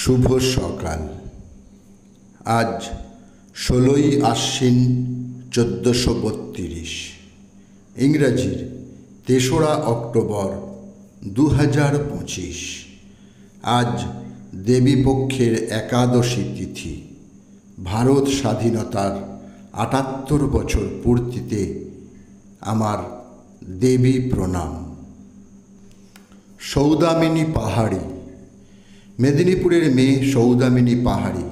শুভ সকাল। আজ 16ই আশ্বিন 1432, ইংরাজির 3রা অক্টোবর 2025। আজ দেবীপক্ষের একাদশী তিথি। ভারত স্বাধীনতার 78 বছর পূর্তিতে আমার দেবী প্রণাম। সৌদামিনী পাহাড়ি। মেদিনীপুরের মেয়ে সৌদামিনী পাহাড়ি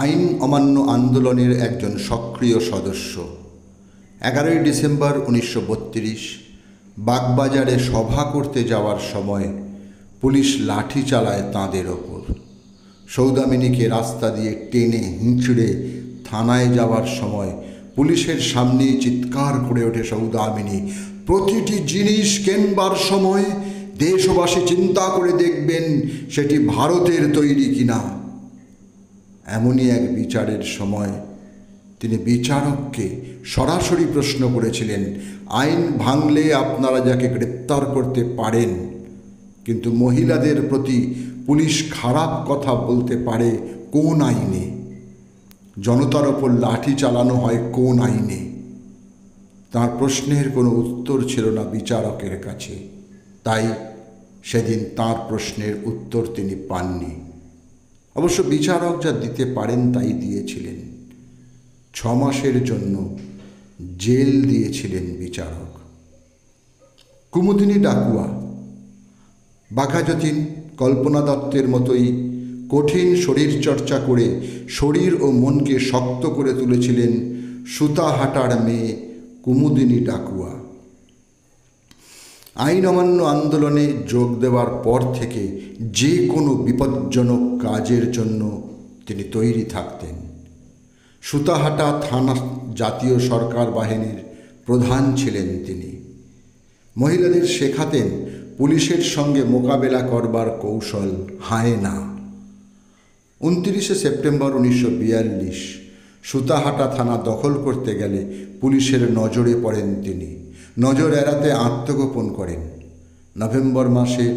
আইন অমান্য আন্দোলনের একজন সক্রিয় সদস্য। 11ই ডিসেম্বর 1932 বাগবাজারে সভা করতে যাওয়ার সময় পুলিশ লাঠি চালায় তাঁদের ওপর। সৌদামিনীকে রাস্তা দিয়ে টেনে হিঁচড়ে থানায় যাওয়ার সময় পুলিশের সামনেই চিৎকার করে ওঠে সৌদামিনী, প্রতিটি জিনিস কেনবার সময় দেশবাসী চিন্তা করে দেখবেন সেটি ভারতের তৈরি কিনা। এমনই এক বিচারের সময় তিনি বিচারককে সরাসরি প্রশ্ন করেছিলেন, আইন ভাঙলে আপনারা যাকে গ্রেপ্তার করতে পারেন, কিন্তু মহিলাদের প্রতি পুলিশ খারাপ কথা বলতে পারে কোন আইনে? জনতার ওপর লাঠি চালানো হয় কোন আইনে? তার প্রশ্নের কোনো উত্তর ছিল না বিচারকের কাছে। তাই সেদিন তার প্রশ্নের উত্তর তিনি পাননি। অবশ্য বিচারক যা দিতে পারেন তাই দিয়েছিলেন। 6 মাসের জন্য জেল দিয়েছিলেন বিচারক। কুমুদিনী ডাকুয়া। বাঘাযতীন কল্পনা দত্তের মতোই কঠিন শরীরচর্চা করে শরীর ও মনকে শক্ত করে তুলেছিলেন সুতাহাটার মেয়ে কুমুদিনী ডাকুয়া। আইন অমান্য আন্দোলনে যোগ দেওয়ার পর থেকে যে কোনো বিপজ্জনক কাজের জন্য তিনি তৈরি থাকতেন। সুতাহাটা থানা জাতীয় সরকার বাহিনীর প্রধান ছিলেন তিনি। মহিলাদের শেখাতেন পুলিশের সঙ্গে মোকাবেলা করবার কৌশল, হায়েনা। 29শে সেপ্টেম্বর 1942 সুতাহাটা থানা দখল করতে গেলে পুলিশের নজরে পড়েন তিনি। নজর এড়াতে আত্মগোপন করেন। নভেম্বর মাসের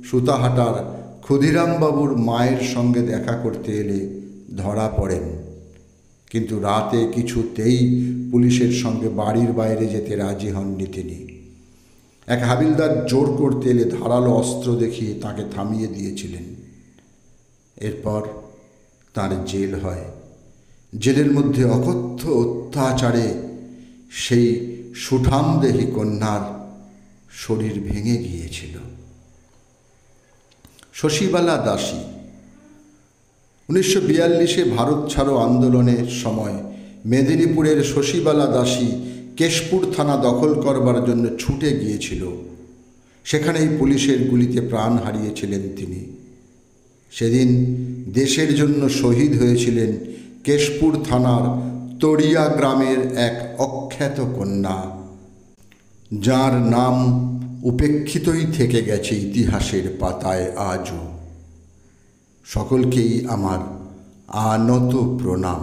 সুতাহাটার ক্ষুদিরামবাবুর মায়ের সঙ্গে দেখা করতে এলে ধরা পড়েন, কিন্তু রাতে কিছুতেই পুলিশের সঙ্গে বাড়ির বাইরে যেতে রাজি হননি তিনি। এক হাবিলদার জোর করতে এলে ধারালো অস্ত্র দেখিয়ে তাকে থামিয়ে দিয়েছিলেন। এরপর তার জেল হয়। জেলের মধ্যে অকথ্য অত্যাচারে সেই সুঠামদেহী কন্যার শরীর ভেঙে গিয়েছিল। শশীবালা দাসী। 1942-এ ভারত ছাড়ো আন্দোলনের সময় মেদিনীপুরের শশীবালা দাসী কেশপুর থানা দখল করবার জন্য ছুটে গিয়েছিল। সেখানেই পুলিশের গুলিতে প্রাণ হারিয়েছিলেন তিনি। সেদিন দেশের জন্য শহীদ হয়েছিলেন কেশপুর থানার তড়িয়া গ্রামের এক অখ্যাত কন্যা, যার নাম উপেক্ষিতই থেকে গেছে ইতিহাসের পাতায় আজও। সকলকেই আমার আনত প্রণাম।